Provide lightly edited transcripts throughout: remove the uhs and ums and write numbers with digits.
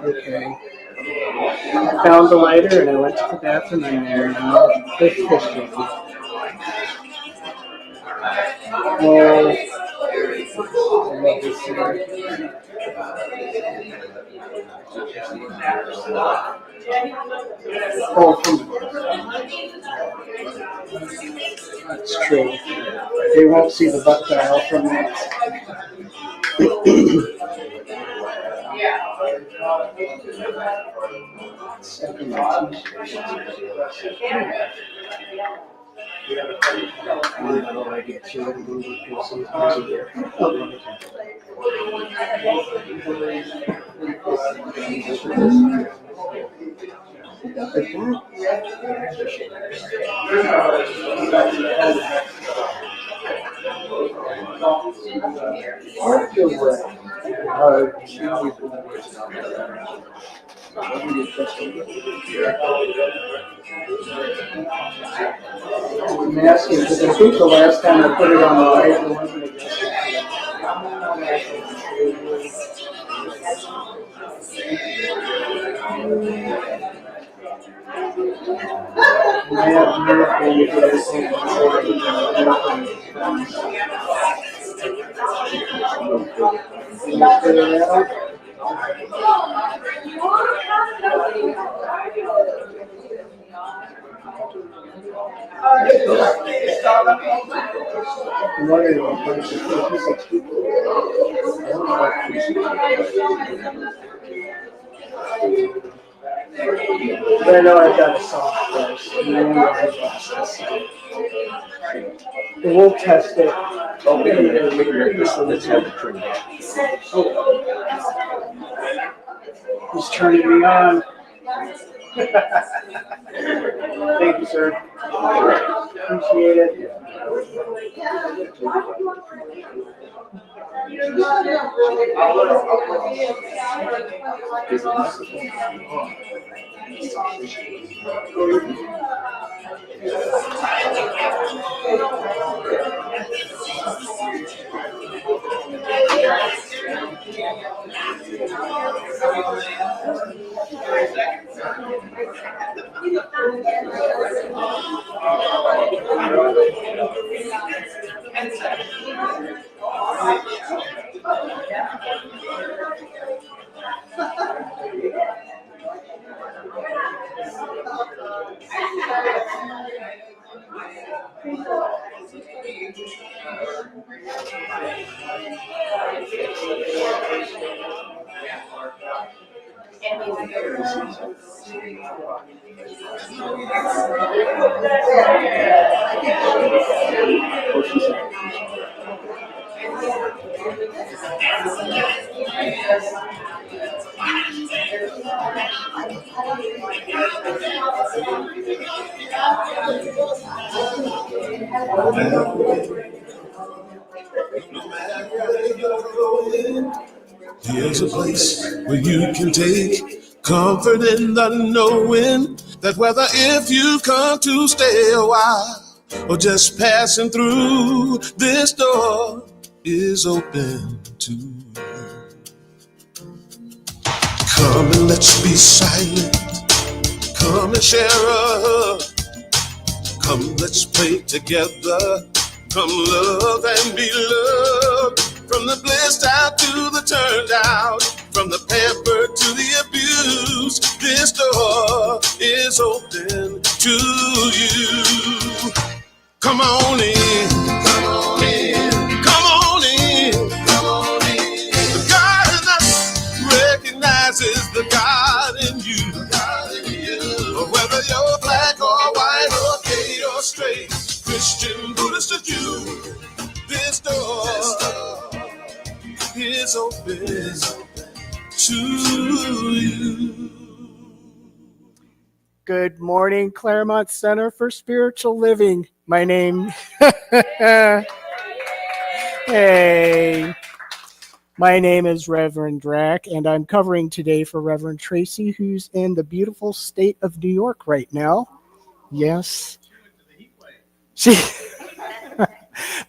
Okay. I found the lighter and I went to the bathroom in there and it's fishing. Well, I love this here. Oh, that's true. They won't see the butt dial from that. I get you a little I'm asking because I think the last time I put it on the light, it wasn't against it. I have nerve when you do this thing. I know I've got a soft place. We'll test it. He's turning me on. Thank you, sir. Appreciate it. Here's a place where you can take comfort in the knowing that whether if you've come to stay a while or just passing through, this door is open to you. Come and let's be silent. Come and share a hug. Come, let's pray together. Come love and be loved. From the blessed out to the turned out, from the pampered to the abused, this door is open to you. Come on in, come on in, come on in, come on in. The God in us recognizes the God in you. The God in you. Whether you're black or white or gay or straight, Christian, Buddhist or Jew, this door is open to you. Good morning, Claremont Center for Spiritual Living. My name, hey, my name is Reverend Drak, and I'm covering today for Reverend Tracy, who's in the beautiful state of New York right now. Yes,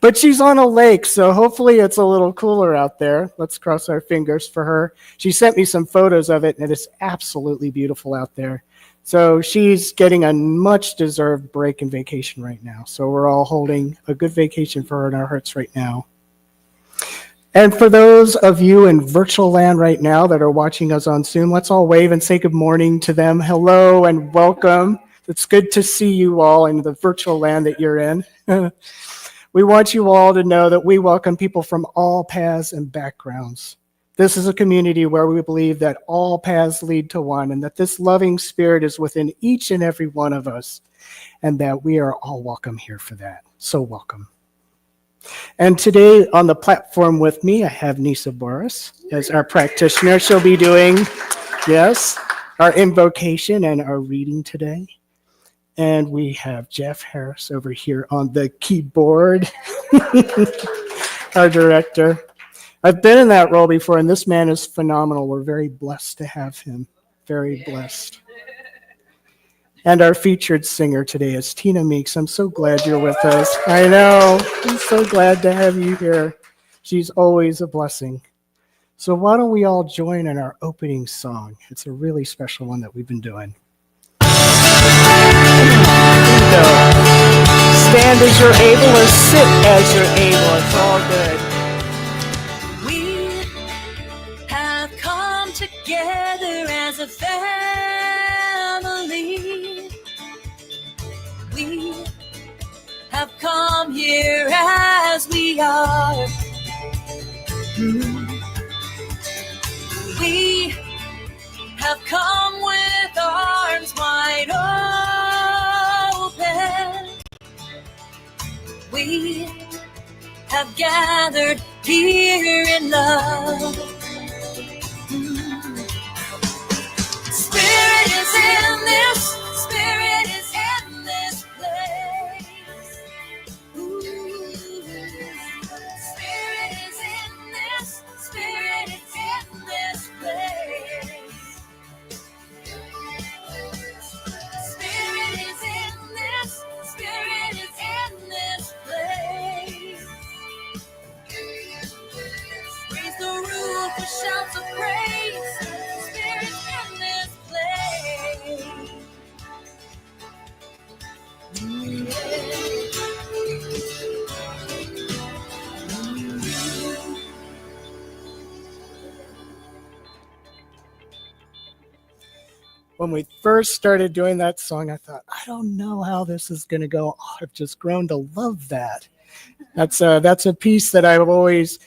but she's on a lake, so hopefully it's a little cooler out there. Let's cross our fingers for her. She sent me some photos of it, and it is absolutely beautiful out there. So she's getting a much-deserved break and vacation right now. So we're all holding a good vacation for her in our hearts right now. And for those of you in virtual land right now that are watching us on Zoom, let's all wave and say good morning to them. Hello and welcome. It's good to see you all in the virtual land that you're in. We want you all to know that we welcome people from all paths and backgrounds. This is a community where we believe that all paths lead to one, and that this loving spirit is within each and every one of us, and that we are all welcome here for that. So welcome. And today on the platform with me, I have Nisa Boris as our practitioner. She'll be doing, yes, our invocation and our reading today. And we have Jeff Harris over here on the keyboard, our director. I've been in that role before, and this man is phenomenal. We're very blessed to have him. Very blessed. And our featured singer today is Tina Meeks. I'm so glad you're with us. I know. I'm so glad to have you here. She's always a blessing. So why don't we all join in our opening song? It's a really special one that we've been doing. Stand as you're able or sit as you're able. It's all good. Together as a family, we have come here as we are. We have come with arms wide open. We have gathered here in love. Spirit is in this, Spirit is in this place. Ooh. Spirit is in this, Spirit is in this place. Spirit is in this, Spirit is in this place. Raise the roof with shouts of praise. Spirit's in this place. When we first started doing that song, I thought, I don't know how this is going to go. Oh, I've just grown to love that. That's a piece that I've always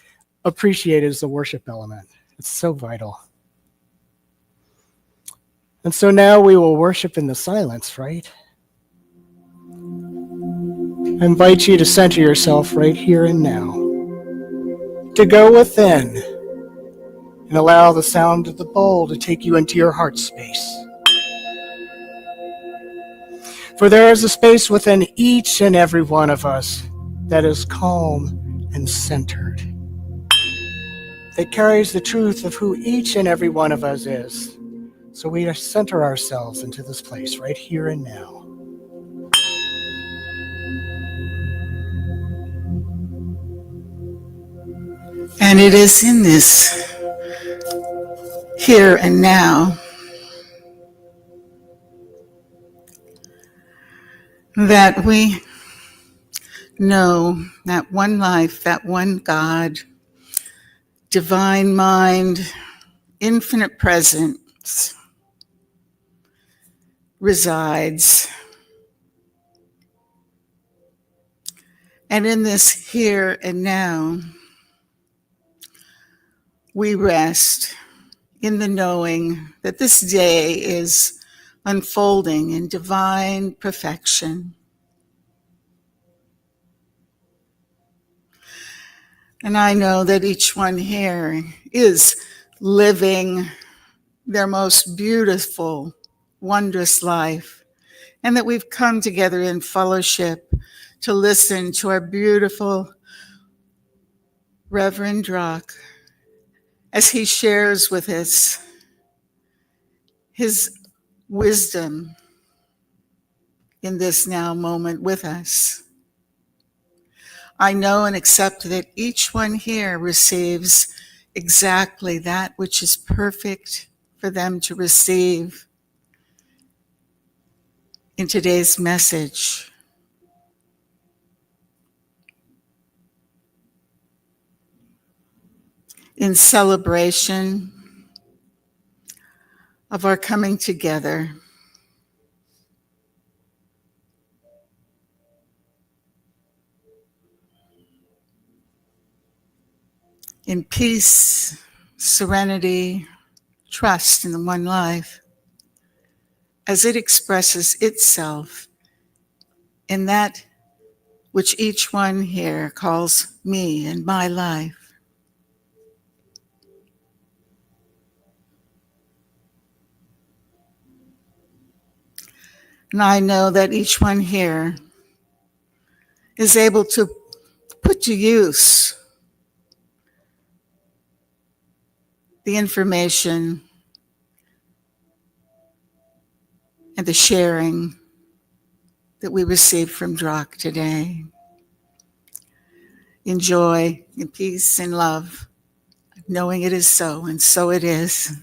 appreciated, is the worship element. It's so vital. And so now we will worship in the silence, right? I invite you to center yourself right here and now, to go within and allow the sound of the bowl to take you into your heart space. For there is a space within each and every one of us that is calm and centered, that carries the truth of who each and every one of us is. So we center ourselves into this place right here and now. And it is in this here and now that we know that one life, that one God, divine mind, infinite presence resides. And in this here and now, we rest in the knowing that this day is unfolding in divine perfection. And I know that each one here is living their most beautiful, wondrous life, and that we've come together in fellowship to listen to our beautiful Reverend Drak as he shares with us his wisdom in this now moment with us. I know and accept that each one here receives exactly that which is perfect for them to receive in today's message. In celebration of our coming together, in peace, serenity, trust in the one life, as it expresses itself in that which each one here calls me and my life. And I know that each one here is able to put to use the information and the sharing that we received from Drak today. In joy, in peace, in love, knowing it is so, and so it is.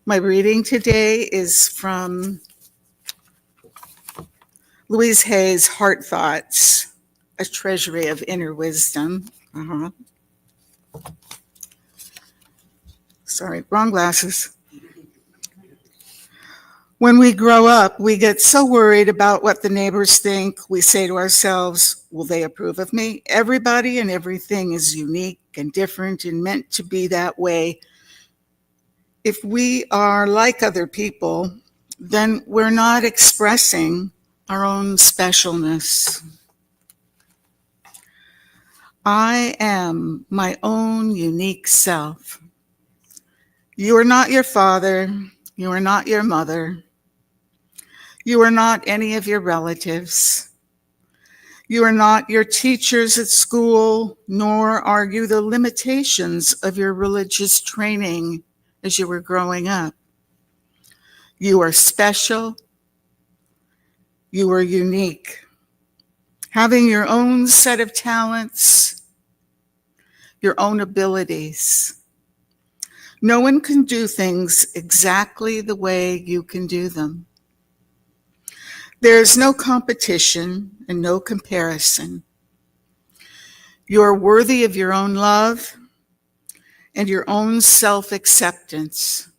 My reading today is from Louise Hay's Heart Thoughts, A Treasury of Inner Wisdom. Sorry, wrong glasses. When we grow up, we get so worried about what the neighbors think. We say to ourselves, will they approve of me? Everybody and everything is unique and different and meant to be that way. If we are like other people, then we're not expressing our own specialness. I am my own unique self. You are not your father. You are not your mother. You are not any of your relatives. You are not your teachers at school, nor are you the limitations of your religious training as you were growing up. You are special. You are unique, having your own set of talents, your own abilities. No one can do things exactly the way you can do them. There is no competition and no comparison. You are worthy of your own love and your own self-acceptance.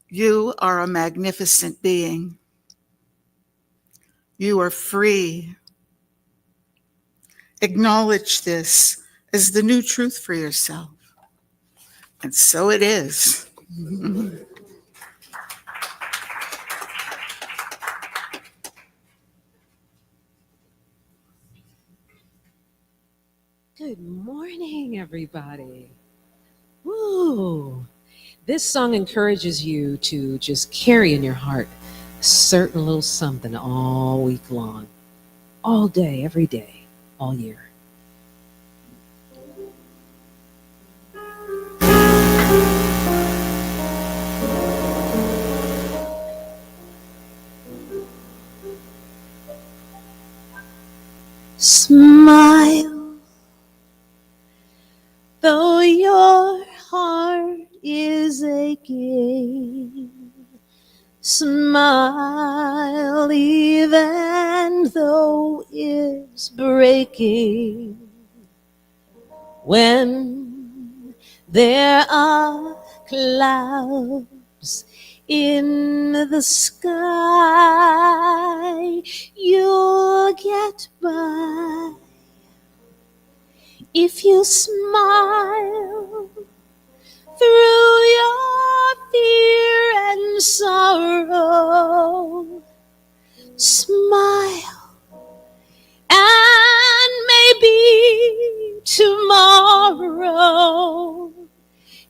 You are a magnificent being. You are free. Acknowledge this as the new truth for yourself. And so it is. Good morning, everybody. Woo! This song encourages you to just carry in your heart a certain little something all week long, all day, every day, all year. Smile, though your heart is aching. Smile, even though it's breaking. When there are clouds in the sky, you'll get by if you smile through your fear and sorrow. Smile, and maybe tomorrow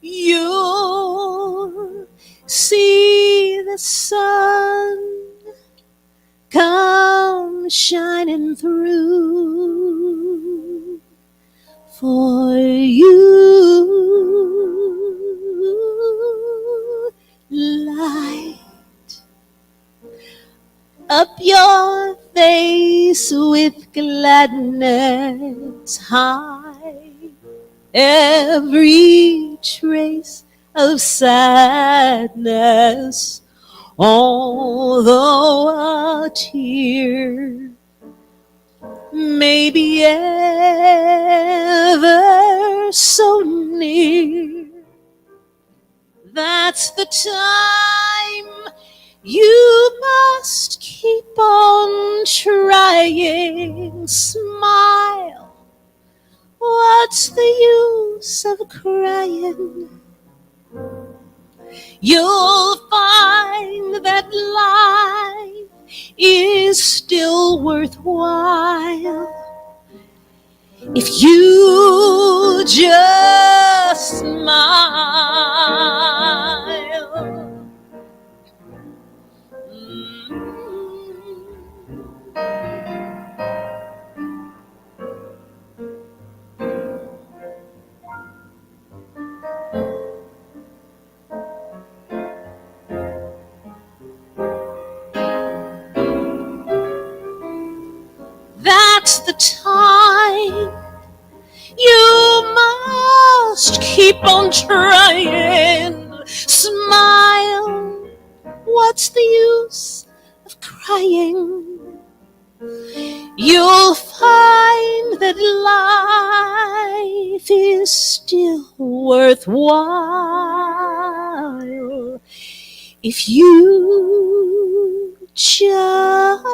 you'll see the sun come shining through for you. Light up your face with gladness, hide every trace of sadness, although a tear may be ever so near. That's the time you must keep on trying. Smile, what's the use of crying? You'll find that life is still worthwhile if you just smile. That's the time you must keep on trying. Smile, what's the use of crying? You'll find that life is still worthwhile if you just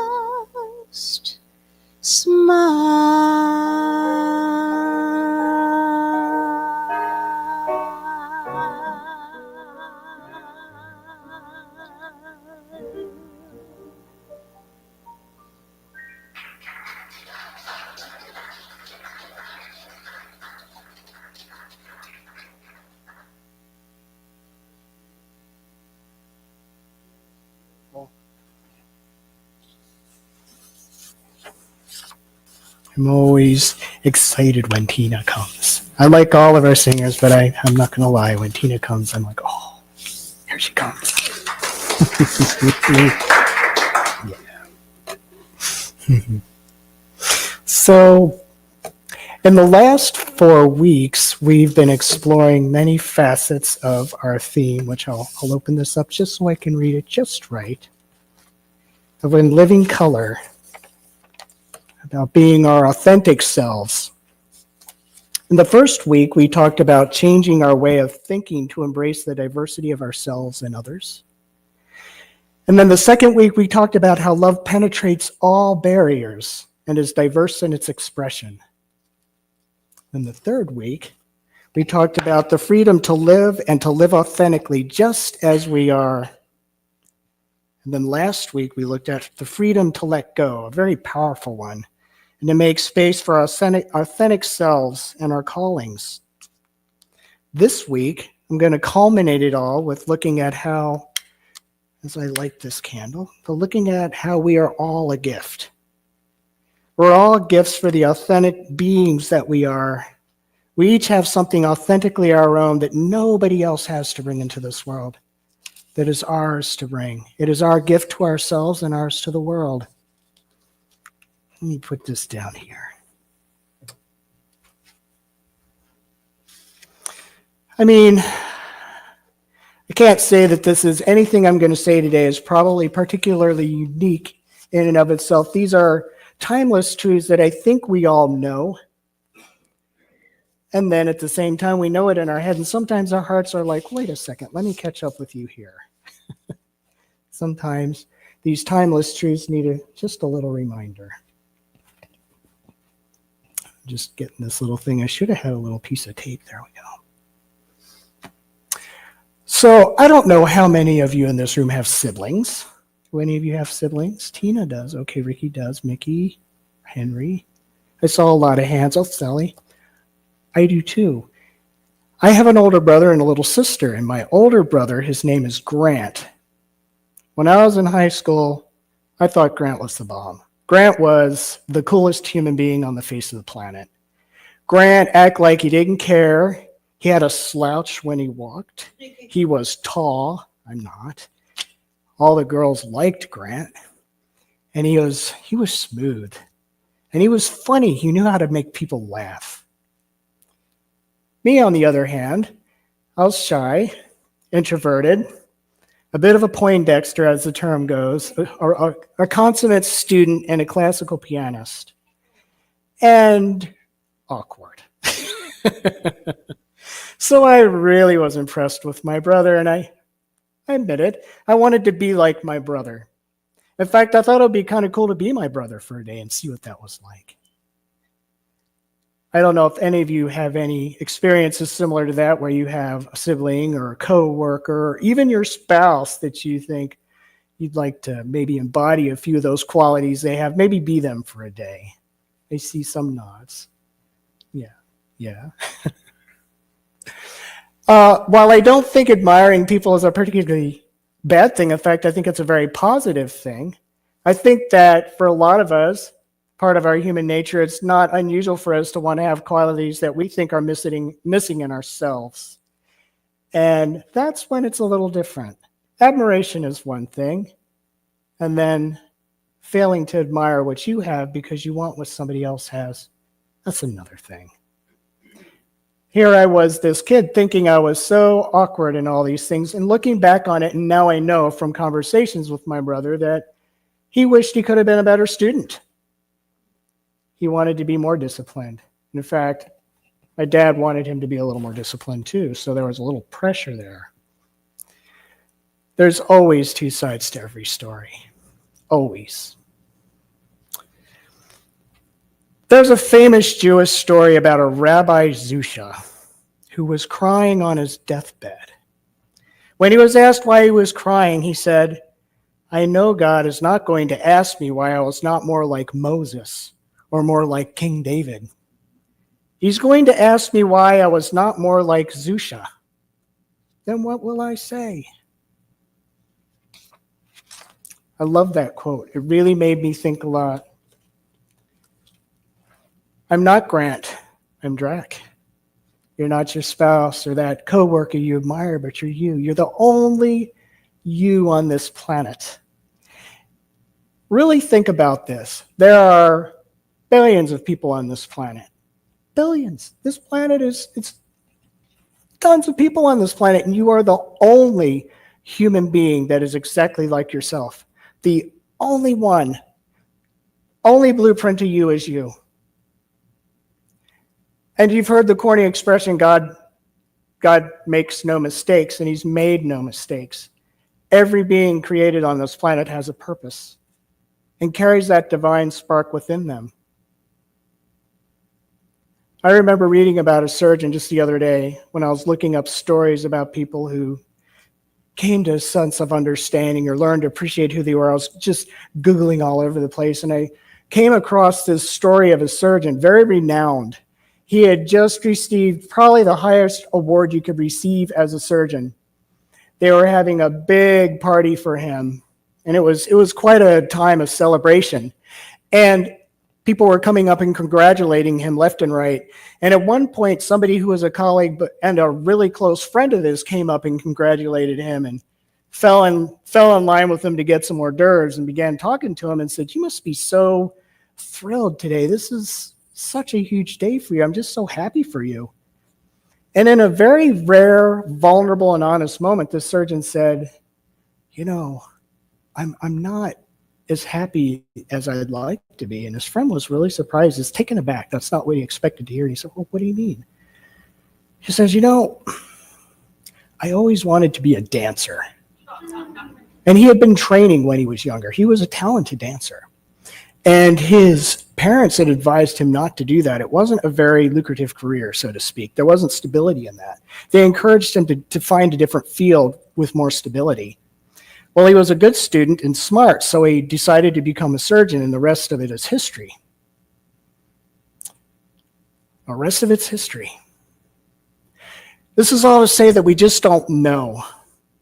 I'm always excited when Tina comes. I like all of our singers, but I'm not going to lie. When Tina comes, I'm like, oh, here she comes. So, in the last 4 weeks, we've been exploring many facets of our theme, which I'll open this up just so I can read it just right. Of in living color, about being our authentic selves. In the first week, we talked about changing our way of thinking to embrace the diversity of ourselves and others. And then the second week, we talked about how love penetrates all barriers and is diverse in its expression. In the third week, We talked about the freedom to live and to live authentically just as we are. And then last week we looked at the freedom to let go, a very powerful one, and to make space for our authentic selves and our callings. This week, I'm going to culminate it all with looking at how, as I light this candle, but looking at how we are all a gift. We're all gifts for the authentic beings that we are. We each have something authentically our own that nobody else has to bring into this world, that is ours to bring. It is our gift to ourselves and ours to the world. Let me put this down here. I mean, I can't say that this is anything I'm going to say today is probably particularly unique in and of itself. These are timeless truths that I think we all know. And then at the same time, we know it in our head. And sometimes our hearts are like, wait a second, let me catch up with you here. Sometimes these timeless truths need just a little reminder. Just getting this little thing. I should have had a little piece of tape. There we go. So I don't know how many of you in this room have siblings. Do any of you have siblings? Tina does. Okay, Ricky does. Mickey, Henry. I saw a lot of hands. Oh, Sally. I do too. I have an older brother and a little sister, and my older brother, his name is Grant. When I was in high school, I thought Grant was the bomb. Grant was the coolest human being on the face of the planet. Grant acted like he didn't care. He had a slouch when he walked. He was tall. I'm not. All the girls liked Grant. And he was smooth. And he was funny. He knew how to make people laugh. Me, on the other hand, I was shy, introverted, a bit of a Poindexter, as the term goes, a consummate student and a classical pianist, and awkward. So I really was impressed with my brother, and I admit it, I wanted to be like my brother. In fact, I thought it would be kind of cool to be my brother for a day and see what that was like. I don't know if any of you have any experiences similar to that, where you have a sibling or a coworker or even your spouse that you think you'd like to maybe embody a few of those qualities they have, maybe be them for a day. I see some nods. Yeah. While I don't think admiring people is a particularly bad thing, in fact, I think it's a very positive thing. I think that for a lot of us, part of our human nature, it's not unusual for us to want to have qualities that we think are missing in ourselves. And that's when it's a little different. Admiration is one thing, and then failing to admire what you have because you want what somebody else has, that's another thing. Here I was, this kid, thinking I was so awkward in all these things, and looking back on it, and now I know from conversations with my brother that he wished he could have been a better student. He wanted to be more disciplined. In fact, my dad wanted him to be a little more disciplined too, so there was a little pressure there. There's always two sides to every story. Always. There's a famous Jewish story about a Rabbi Zusha who was crying on his deathbed. When he was asked why he was crying, he said, "I know God is not going to ask me why I was not more like Moses or more like King David. He's going to ask me why I was not more like Zusha. Then what will I say?" I love that quote. It really made me think a lot. I'm not Grant. I'm Drac. You're not your spouse or that coworker you admire, but you're you. You're the only you on this planet. Really think about this. There are billions of people on this planet. Billions. This planet it's tons of people on this planet, and you are the only human being that is exactly like yourself. The only one. Only blueprint to you is you. And you've heard the corny expression, God makes no mistakes, and he's made no mistakes. Every being created on this planet has a purpose and carries that divine spark within them. I remember reading about a surgeon just the other day when I was looking up stories about people who came to a sense of understanding or learned to appreciate who they were. I was just Googling all over the place, and I came across this story of a surgeon, very renowned. He had just received probably the highest award you could receive as a surgeon. They were having a big party for him, and it was quite a time of celebration. And people were coming up and congratulating him left and right. And at one point, somebody who was a colleague and a really close friend of his came up and congratulated him and fell in line with him to get some hors d'oeuvres and began talking to him and said, "You must be so thrilled today. This is such a huge day for you. I'm just so happy for you." And in a very rare, vulnerable, and honest moment, the surgeon said, I'm not as happy as I'd like to be. And his friend was really surprised. He's taken aback. That's not what he expected to hear. And he said, "Well, what do you mean?" He says, "I always wanted to be a dancer." And he had been training when he was younger. He was a talented dancer. And his parents had advised him not to do that. It wasn't a very lucrative career, so to speak. There wasn't stability in that. They encouraged him to find a different field with more stability. Well, he was a good student and smart, so he decided to become a surgeon, and the rest of it is history. The rest of it's history. This is all to say that we just don't know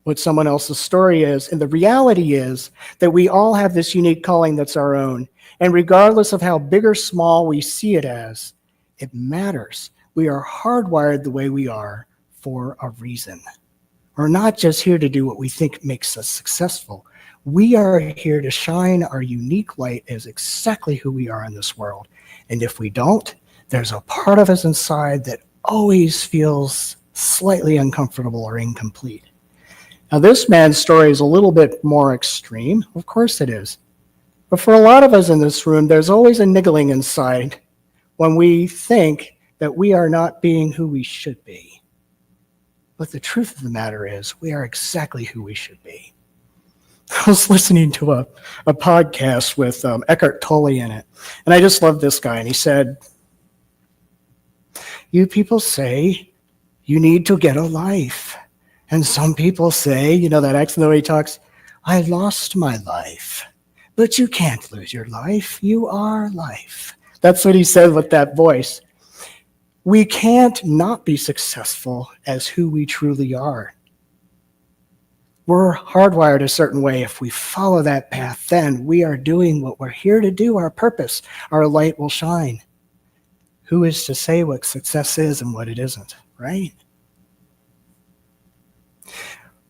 what someone else's story is, and the reality is that we all have this unique calling that's our own, and regardless of how big or small we see it as, it matters. We are hardwired the way we are for a reason. We're not just here to do what we think makes us successful. We are here to shine our unique light as exactly who we are in this world. And if we don't, there's a part of us inside that always feels slightly uncomfortable or incomplete. Now, this man's story is a little bit more extreme. Of course it is. But for a lot of us in this room, there's always a niggling inside when we think that we are not being who we should be. But the truth of the matter is, we are exactly who we should be. I was listening to a podcast with Eckhart Tolle in it, and I just love this guy. And he said, "You people say you need to get a life. And some people say," that accent the way he talks, "I lost my life." But you can't lose your life. You are life. That's what he said with that voice. We can't not be successful as who we truly are. We're hardwired a certain way. If we follow that path, then we are doing what we're here to do, our purpose. Our light will shine. Who is to say what success is and what it isn't, right?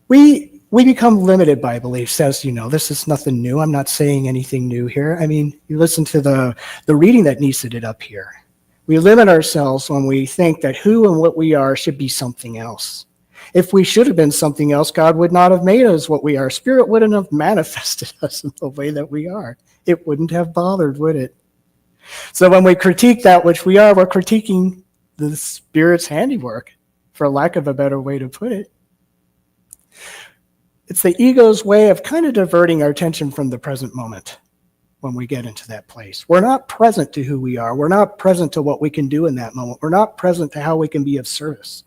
We become limited by beliefs, as you know. This is nothing new. I'm not saying anything new here. I mean, you listen to the reading that Nisa did up here. We limit ourselves when we think that who and what we are should be something else. If we should have been something else, God would not have made us what we are. Spirit wouldn't have manifested us in the way that we are. It wouldn't have bothered, would it? So when we critique that which we are, we're critiquing the Spirit's handiwork, for lack of a better way to put it. It's the ego's way of kind of diverting our attention from the present moment when we get into that place. We're not present to who we are. We're not present to what we can do in that moment. We're not present to how we can be of service.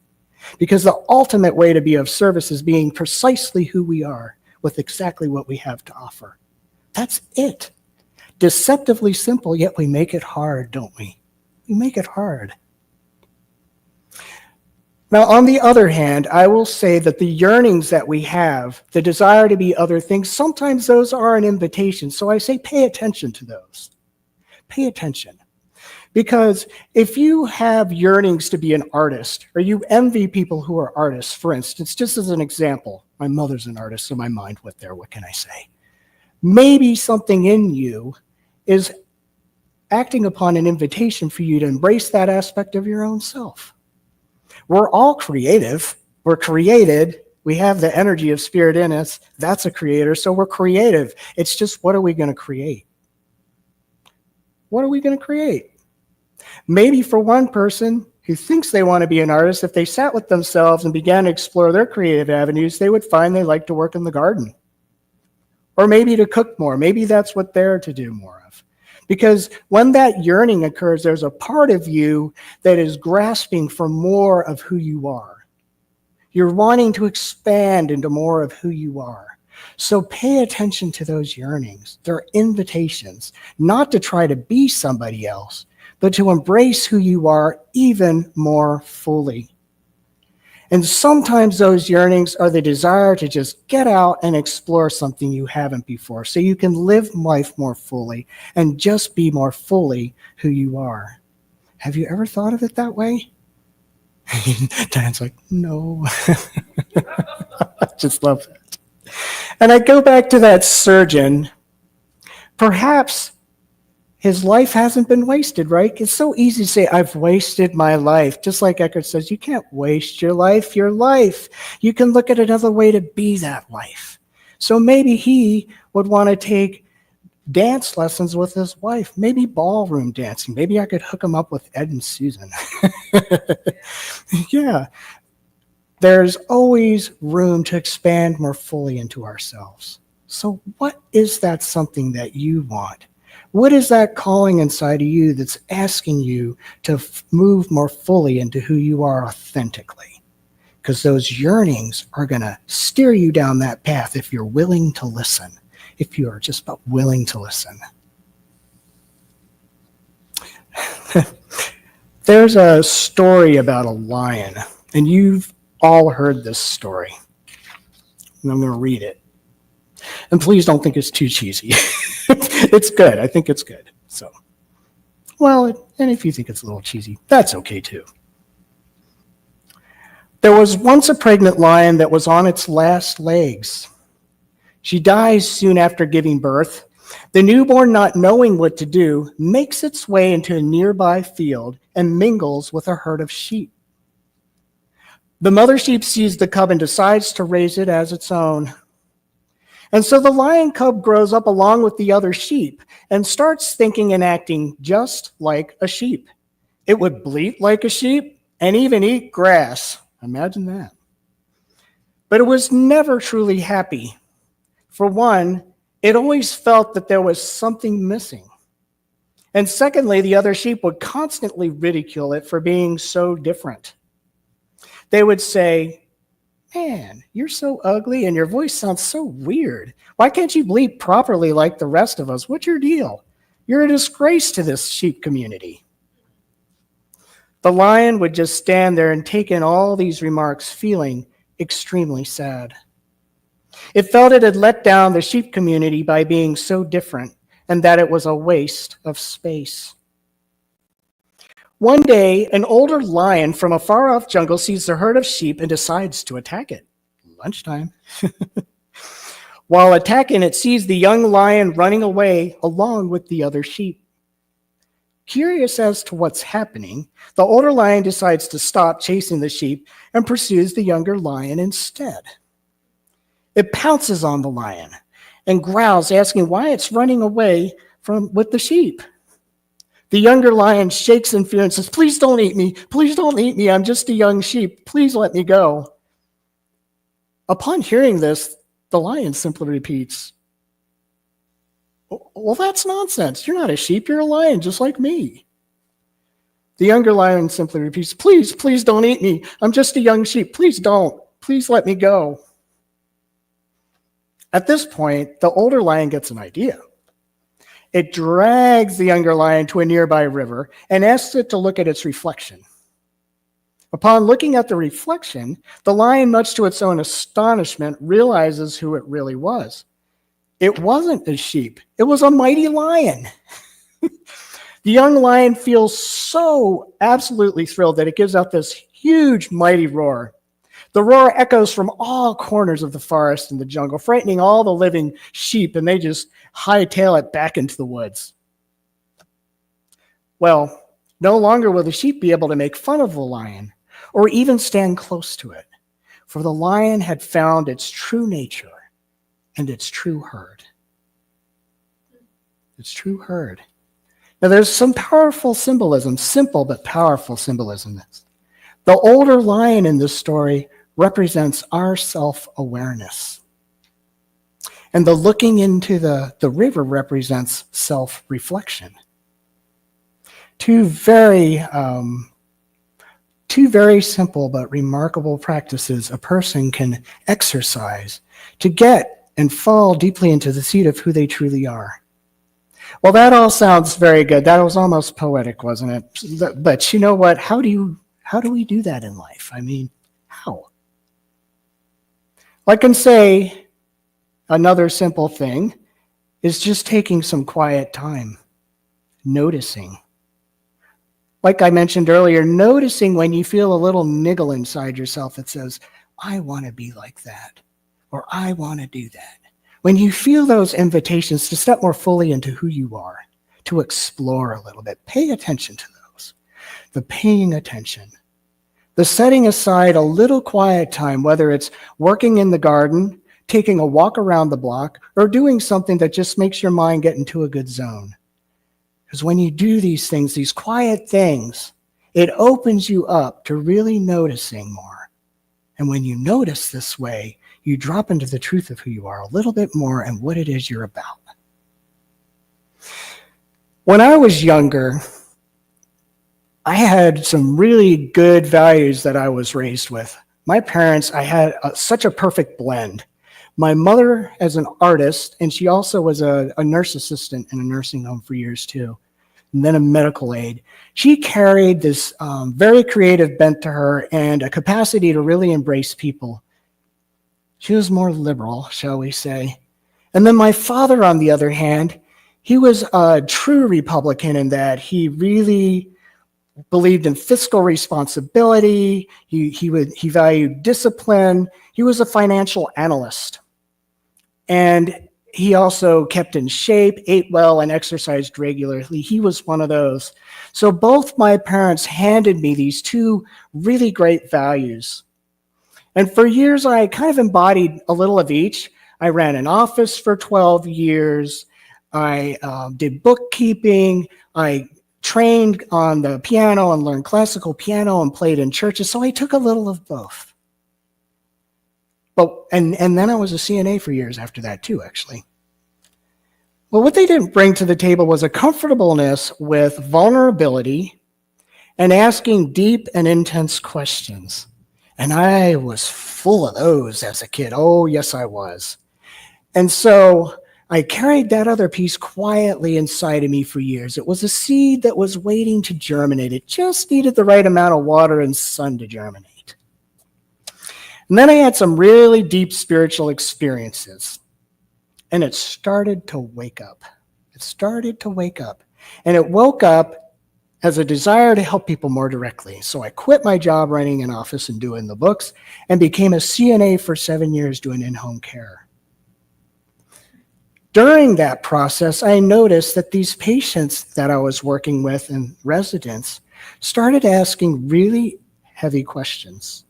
Because the ultimate way to be of service is being precisely who we are with exactly what we have to offer. That's it. Deceptively simple, yet we make it hard, don't we? We make it hard. Now, on the other hand, I will say that the yearnings that we have, the desire to be other things, sometimes those are an invitation. So I say pay attention to those. Pay attention. Because if you have yearnings to be an artist, or you envy people who are artists, for instance, just as an example, my mother's an artist, so my mind went there, what can I say? Maybe something in you is acting upon an invitation for you to embrace that aspect of your own self. We're all creative. We're created. We have the energy of spirit in us. That's a creator, so we're creative. It's just, what are we going to create? What are we going to create? Maybe for one person who thinks they want to be an artist, if they sat with themselves and began to explore their creative avenues, they would find they like to work in the garden. Or maybe to cook more. Maybe that's what they're to do more of. Because when that yearning occurs, there's a part of you that is grasping for more of who you are. You're wanting to expand into more of who you are. So pay attention to those yearnings. They're invitations, not to try to be somebody else, but to embrace who you are even more fully. And sometimes those yearnings are the desire to just get out and explore something you haven't before, so you can live life more fully and just be more fully who you are. Have you ever thought of it that way? Diane's like, no. I just love that. And I go back to that surgeon. Perhaps his life hasn't been wasted, right? It's so easy to say, I've wasted my life. Just like Eckhart says, you can't waste your life. Your life, you can look at another way to be that life. So maybe he would want to take dance lessons with his wife, maybe ballroom dancing. Maybe I could hook him up with Ed and Susan. Yeah. There's always room to expand more fully into ourselves. So what is that something that you want? What is that calling inside of you that's asking you to move more fully into who you are authentically? Because those yearnings are going to steer you down that path if you're willing to listen, if you are just but willing to listen. There's a story about a lion, and you've all heard this story. And I'm going to read it. And please don't think it's too cheesy. It's good. I think it's good. So, well, and if you think it's a little cheesy, that's okay too. There was once a pregnant lion that was on its last legs. She dies soon after giving birth. The newborn, not knowing what to do, makes its way into a nearby field and mingles with a herd of sheep. The mother sheep sees the cub and decides to raise it as its own. And so the lion cub grows up along with the other sheep and starts thinking and acting just like a sheep. It would bleat like a sheep and even eat grass. Imagine that. But it was never truly happy. For one, it always felt that there was something missing. And secondly, the other sheep would constantly ridicule it for being so different. They would say, man, you're so ugly and your voice sounds so weird. Why can't you bleat properly like the rest of us? What's your deal? You're a disgrace to this sheep community. The lion would just stand there and take in all these remarks, feeling extremely sad. It felt it had let down the sheep community by being so different, and that it was a waste of space. One day, an older lion from a far-off jungle sees the herd of sheep and decides to attack it. Lunchtime. While attacking, it sees the young lion running away along with the other sheep. Curious as to what's happening, the older lion decides to stop chasing the sheep and pursues the younger lion instead. It pounces on the lion and growls, asking why it's running away with the sheep. The younger lion shakes in fear and says, please don't eat me. Please don't eat me. I'm just a young sheep. Please let me go. Upon hearing this, the lion simply repeats, well, that's nonsense. You're not a sheep. You're a lion, just like me. The younger lion simply repeats, please, please don't eat me. I'm just a young sheep. Please don't. Please let me go. At this point, the older lion gets an idea. It drags the younger lion to a nearby river and asks it to look at its reflection. Upon looking at the reflection, the lion, much to its own astonishment, realizes who it really was. It wasn't a sheep. It was a mighty lion. The young lion feels so absolutely thrilled that it gives out this huge, mighty roar. The roar echoes from all corners of the forest and the jungle, frightening all the living sheep, and they just hightail it back into the woods. Well, no longer will the sheep be able to make fun of the lion or even stand close to it, for the lion had found its true nature and its true herd. Its true herd. Now, there's some powerful symbolism, simple but powerful symbolism. The older lion in this story represents our self-awareness. And the looking into the river represents self-reflection. Two very simple but remarkable practices a person can exercise to get and fall deeply into the seat of who they truly are. Well, that all sounds very good. That was almost poetic, wasn't it? But you know what? How do we do that in life? I mean, how? I can say another simple thing is just taking some quiet time, noticing. Like I mentioned earlier, noticing when you feel a little niggle inside yourself that says, I want to be like that, or I want to do that. When you feel those invitations to step more fully into who you are, to explore a little bit, pay attention to those. The paying attention, the setting aside a little quiet time, whether it's working in the garden, taking a walk around the block, or doing something that just makes your mind get into a good zone. Because when you do these things, these quiet things, it opens you up to really noticing more. And when you notice this way, you drop into the truth of who you are a little bit more and what it is you're about. When I was younger, I had some really good values that I was raised with. My parents, I had such a perfect blend. My mother as an artist, and she also was a nurse assistant in a nursing home for years too, and then a medical aide. She carried this very creative bent to her and a capacity to really embrace people. She was more liberal, shall we say. And then my father, on the other hand, he was a true Republican in that he really believed in fiscal responsibility. He valued discipline. He was a financial analyst. And he also kept in shape, ate well, and exercised regularly. He was one of those. So both my parents handed me these two really great values. And for years, I kind of embodied a little of each. I ran an office for 12 years. I did bookkeeping. I trained on the piano and learned classical piano and played in churches. So I took a little of both. And then I was a CNA for years after that too, actually. Well, what they didn't bring to the table was a comfortableness with vulnerability and asking deep and intense questions. And I was full of those as a kid. Oh, yes, I was. And so I carried that other piece quietly inside of me for years. It was a seed that was waiting to germinate. It just needed the right amount of water and sun to germinate. And then I had some really deep spiritual experiences. And it started to wake up. It started to wake up. And it woke up as a desire to help people more directly. So I quit my job running an office and doing the books and became a CNA for 7 years doing in-home care. During that process, I noticed that these patients that I was working with and residents started asking really heavy questions.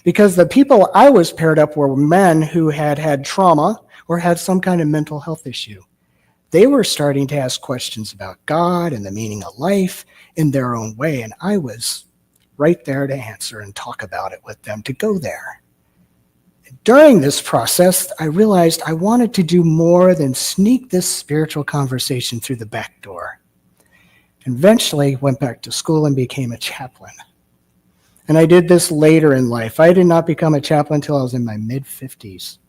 Because the people I was paired up were men who had had trauma or had some kind of mental health issue. They were starting to ask questions about God and the meaning of life in their own way, and I was right there to answer and talk about it with them, to go there. During this process, I realized I wanted to do more than sneak this spiritual conversation through the back door. And eventually went back to school and became a chaplain. And I did this later in life. I did not become a chaplain until I was in my mid-50s.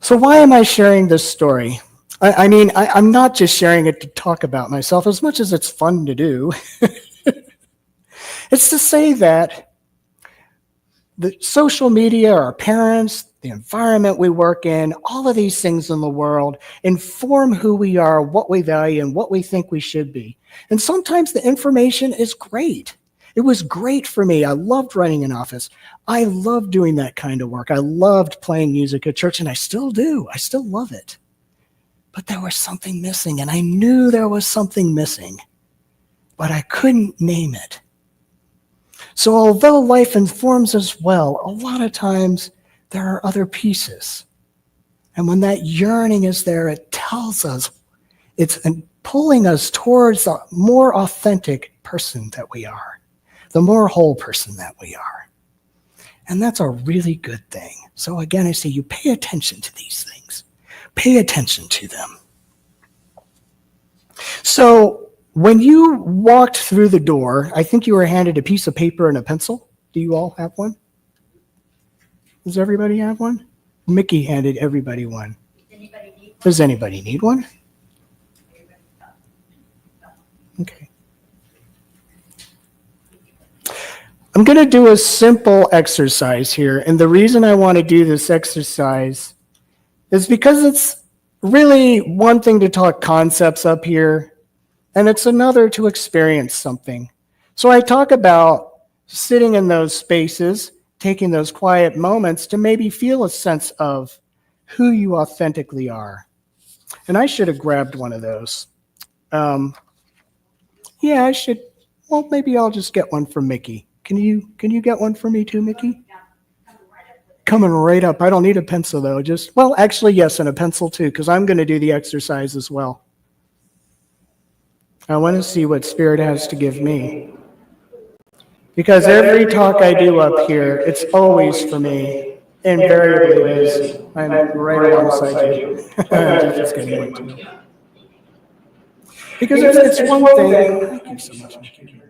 So why am I sharing this story? I'm not just sharing it to talk about myself as much as it's fun to do. It's to say that the social media, our parents, the environment we work in, all of these things in the world inform who we are, what we value, and what we think we should be. And sometimes the information is great. It was great for me. I loved running an office. I loved doing that kind of work. I loved playing music at church, and I still do. I still love it. But there was something missing, and I knew there was something missing, but I couldn't name it. So although life informs us well, a lot of times there are other pieces. And when that yearning is there, it tells us, it's pulling us towards the more authentic person that we are, the more whole person that we are. And that's a really good thing. So again, I say you pay attention to these things. Pay attention to them. So when you walked through the door, I think you were handed a piece of paper and a pencil. Do you all have one? Does everybody have one? Mickey handed everybody one. Does anybody need one? Okay. I'm going to do a simple exercise here. And the reason I want to do this exercise is because it's really one thing to talk concepts up here, and it's another to experience something. So I talk about sitting in those spaces, taking those quiet moments to maybe feel a sense of who you authentically are. And I should have grabbed one of those. Yeah, I should. Well, maybe I'll just get one from Mickey. Can you get one for me too, Mickey? Coming right up. I don't need a pencil though. Well, actually, yes, and a pencil too, because I'm going to do the exercise as well. I want to see what Spirit has to give me. Because every talk I do up here, it's always for me. Invariably it is. I'm right alongside you. Jeff is getting one too. Because it's one thing. Thank you so much, Mickey.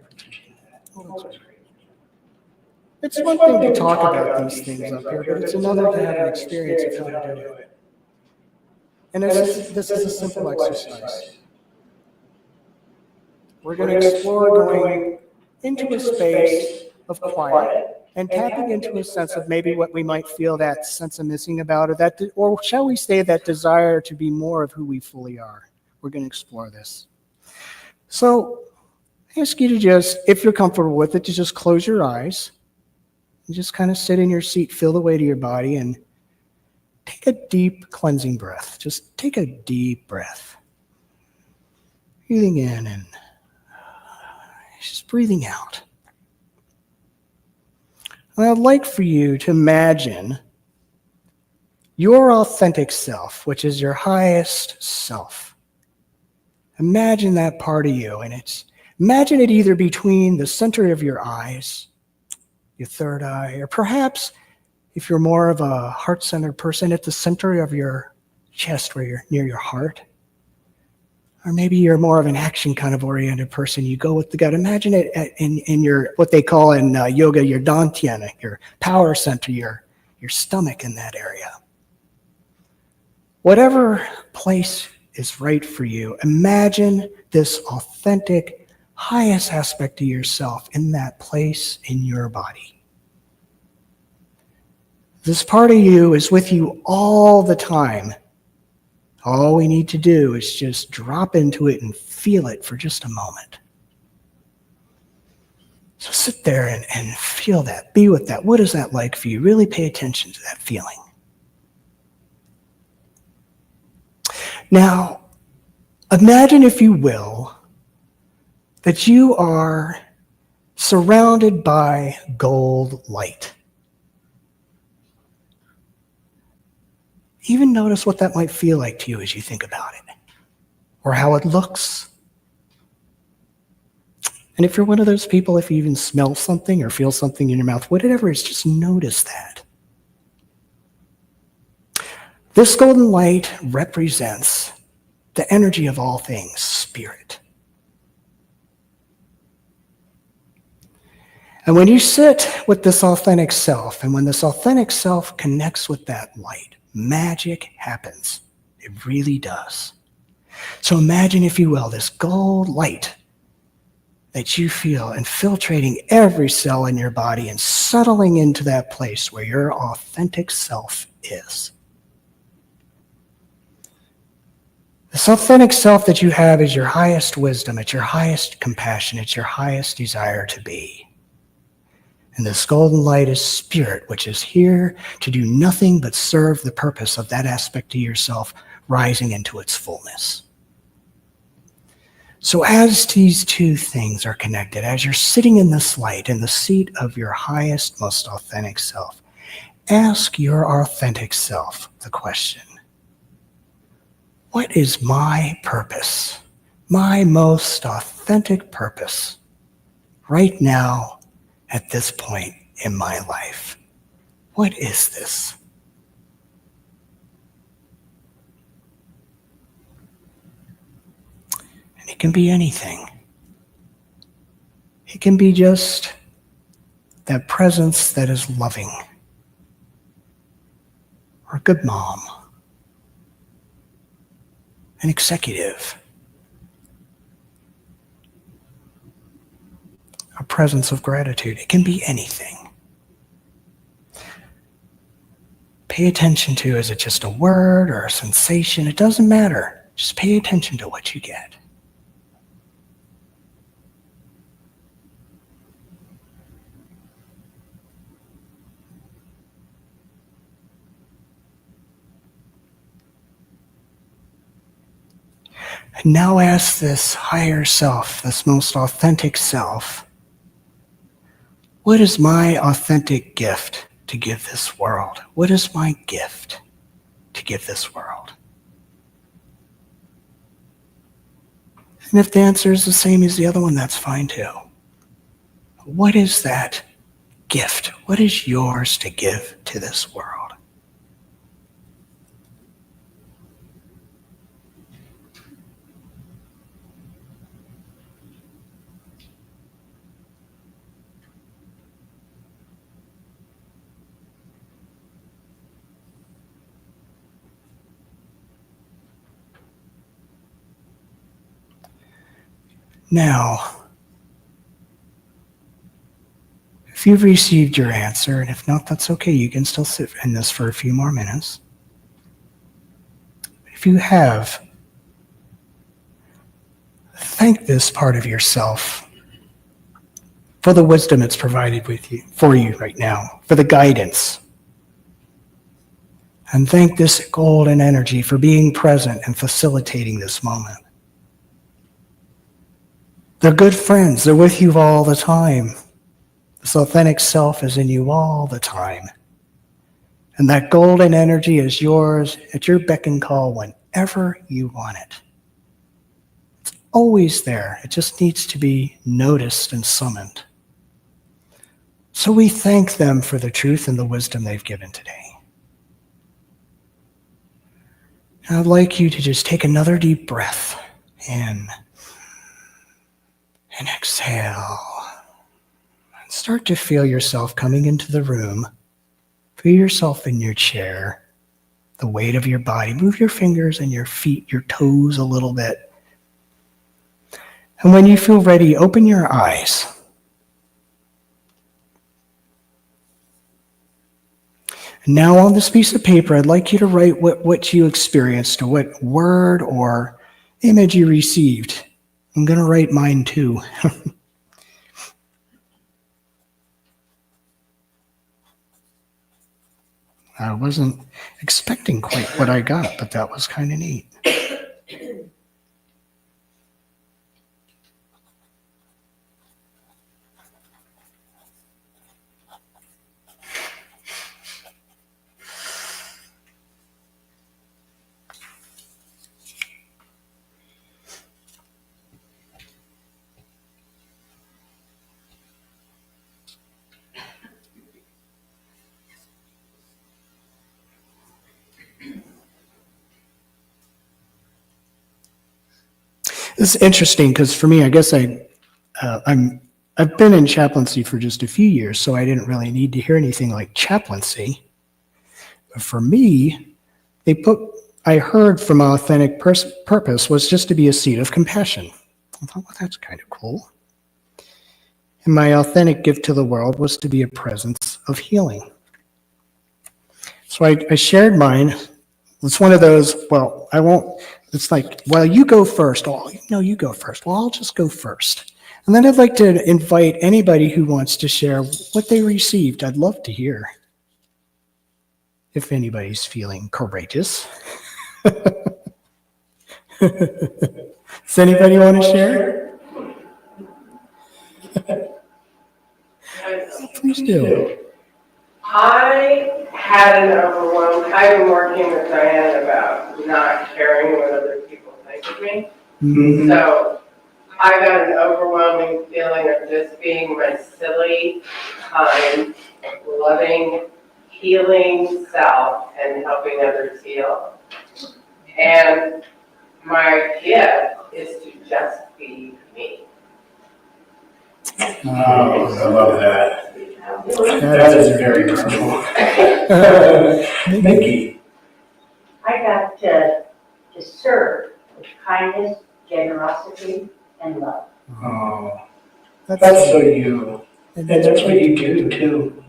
It's one thing to talk about these things up here, but it's another to have an experience of how to do it. And this is a simple exercise. We're going to explore going into a space of quiet and tapping into a sense of maybe what we might feel that sense of missing about, or shall we say that desire to be more of who we fully are. We're going to explore this. So I ask you to just, if you're comfortable with it, to just close your eyes and just kind of sit in your seat, feel the weight of your body, and take a deep cleansing breath. Just take a deep breath. Breathing in and just breathing out. And I'd like for you to imagine your authentic self, which is your highest self. Imagine that part of you, and imagine it either between the center of your eyes, your third eye, or perhaps if you're more of a heart-centered person, at the center of your chest where you're near your heart. Or maybe you're more of an action kind of oriented person. You go with the gut. Imagine it in your, what they call in yoga, your dantian, your power center, your stomach in that area. Whatever place is right for you, imagine this authentic, highest aspect of yourself in that place in your body. This part of you is with you all the time. All we need to do is just drop into it and feel it for just a moment. So sit there and feel that. Be with that. What is that like for you? Really pay attention to that feeling. Now, imagine, if you will, that you are surrounded by gold light. Even notice what that might feel like to you as you think about it, or how it looks. And if you're one of those people, if you even smell something or feel something in your mouth, whatever it is, just notice that. This golden light represents the energy of all things, spirit. And when you sit with this authentic self, and when this authentic self connects with that light, magic happens. It really does. So imagine, if you will, this gold light that you feel infiltrating every cell in your body and settling into that place where your authentic self is. This authentic self that you have is your highest wisdom, it's your highest compassion, it's your highest desire to be. And this golden light is spirit, which is here to do nothing but serve the purpose of that aspect of yourself rising into its fullness. So as these two things are connected, as you're sitting in this light, in the seat of your highest, most authentic self, ask your authentic self the question, what is my purpose, my most authentic purpose right now at this point in my life? What is this? can be anything. It can be just that presence that is loving, or a good mom, an executive, a presence of gratitude. It can be anything. Pay attention to, is it just a word or a sensation? It doesn't matter. Just pay attention to what you get. And now ask this higher self, this most authentic self, what is my authentic gift to give this world? What is my gift to give this world? And if the answer is the same as the other one, that's fine too. What is that gift? What is yours to give to this world? Now, if you've received your answer, and if not, that's okay. You can still sit in this for a few more minutes. If you have, thank this part of yourself for the wisdom it's provided for you right now, for the guidance. And thank this golden energy for being present and facilitating this moment. They're good friends. They're with you all the time. This authentic self is in you all the time. And that golden energy is yours at your beck and call whenever you want it. It's always there. It just needs to be noticed and summoned. So we thank them for the truth and the wisdom they've given today. And I'd like you to just take another deep breath in and exhale. And start to feel yourself coming into the room. Feel yourself in your chair, the weight of your body. Move your fingers and your feet, your toes a little bit. And when you feel ready, open your eyes. And now on this piece of paper, I'd like you to write what you experienced, or what word or image you received. I'm going to write mine too. I wasn't expecting quite what I got, but that was kind of neat. This is interesting because for me, I guess I've been in chaplaincy for just a few years, so I didn't really need to hear anything like chaplaincy. But for me, I heard from authentic purpose was just to be a seat of compassion. I thought, well, that's kind of cool. And my authentic gift to the world was to be a presence of healing. So I shared mine. It's one of those, well, I won't, it's like, well, you go first. Oh, no, you go first. Well, I'll just go first. And then I'd like to invite anybody who wants to share what they received. I'd love to hear if anybody's feeling courageous. Does anybody want to share? Please do. I had an overwhelming, I've been working with Diane about not caring what other people think of me. Mm-hmm. So I got an overwhelming feeling of just being my silly, kind, loving, healing self and helping others heal. And my gift is to just be me. Oh, I love that. That is very powerful. Mickey. I got to serve with kindness, generosity, and love. Oh, that's so you. And that's what you do, too.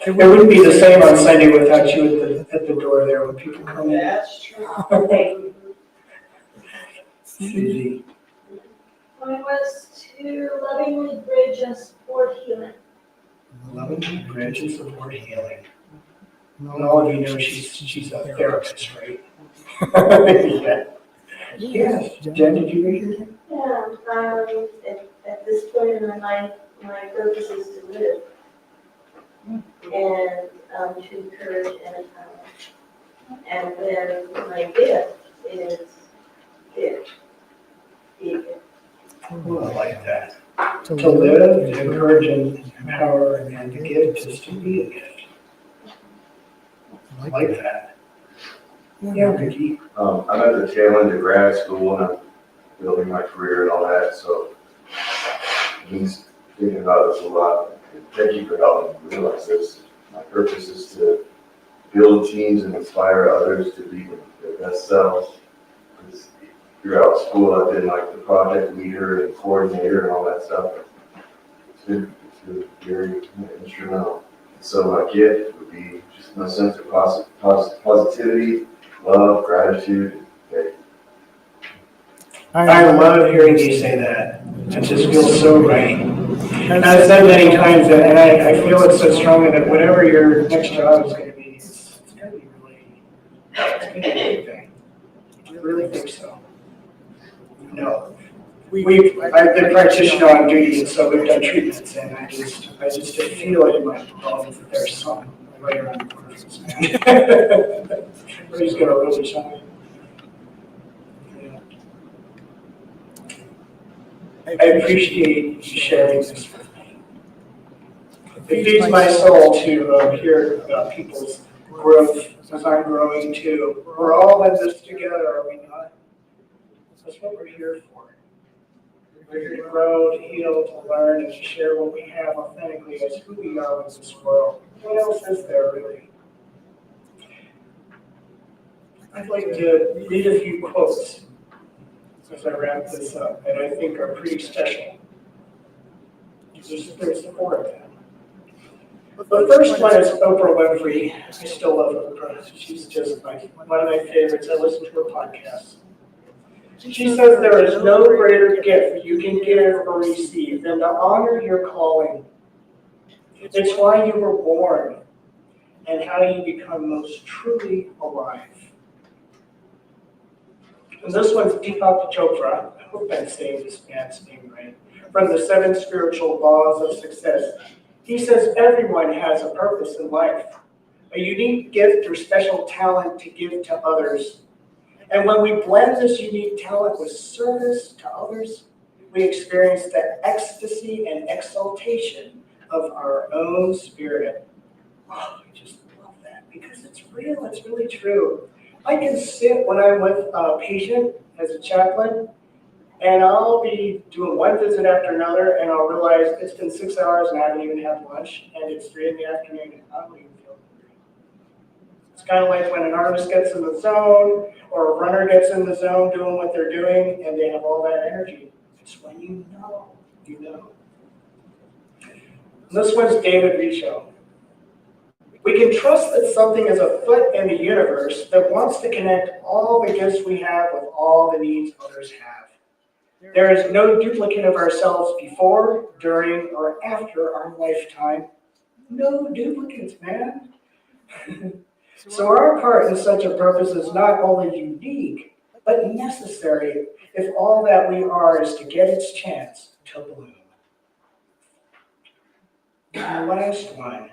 It wouldn't be the same on Sunday without you at the door there when people come in. That's true. Susie. Mine was to lovingly bridge and support healing. Loving bridge and support healing. And all of you know she's a therapist, right? Yeah. Yes. Jen, did you read it? Yeah, at this point in my life, my purpose is to live and to encourage and empower. And then my gift is gift. Oh, I like that. To live, to encourage and empower, and to give is to be a gift. I like that. Yeah, Ricky. I'm at the tail end of grad school and I'm building my career and all that, so I'm just thinking about this a lot. Thank you for helping me realize this. My purpose is to build teams and inspire others to be their best selves. Because throughout school, I've been like the project leader and coordinator and all that stuff. It's been very instrumental. So my gift would be just my sense of positivity, love, gratitude, and faith. I love hearing you say that. It just feels so right. And I've said many times that, and I feel it so strongly that whatever your next job is going to be, it's going to be really, it's going to be a good thing. I really think so. No. I've been practitioner on duty, and so we've done treatments, and I just feel it in my bones that there's something right around the corner. Everybody's going to really shine. Yeah. I appreciate you sharing this with me. It feeds my soul to hear about people's growth as I'm growing too. We're all in this together, are we not? That's what we're here for. We're here to grow, to heal, to learn, and to share what we have authentically as who we are with this world. What else is there, really? I'd like to read a few quotes as I wrap this up, that I think are pretty special. There's 4 of them. The first one is Oprah Winfrey. I still love Oprah. She's just one of my favorites. I listen to her podcast. She says there is no greater gift you can give or receive than to honor your calling. It's why you were born and how you become most truly alive. And this one's Deepak Chopra. I hope I'm saying this man's name right. From the 7 Spiritual Laws of Success. He says everyone has a purpose in life, a unique gift or special talent to give to others. And when we blend this unique talent with service to others, we experience the ecstasy and exaltation of our own spirit. Oh, I just love that because it's real, it's really true. I can sit when I'm with a patient as a chaplain, and I'll be doing one visit after another, and I'll realize it's been 6 hours and I haven't even had lunch, and it's 3 in the afternoon, and I don't even feel hungry. It's kind of like when an artist gets in the zone, or a runner gets in the zone doing what they're doing, and they have all that energy. It's when you know, you know. This one's David Richo. We can trust that something is afoot in the universe that wants to connect all the gifts we have with all the needs others have. There is no duplicate of ourselves before, during, or after our lifetime. No duplicates, man. So our part in such a purpose is not only unique, but necessary if all that we are is to get its chance to bloom. And the last one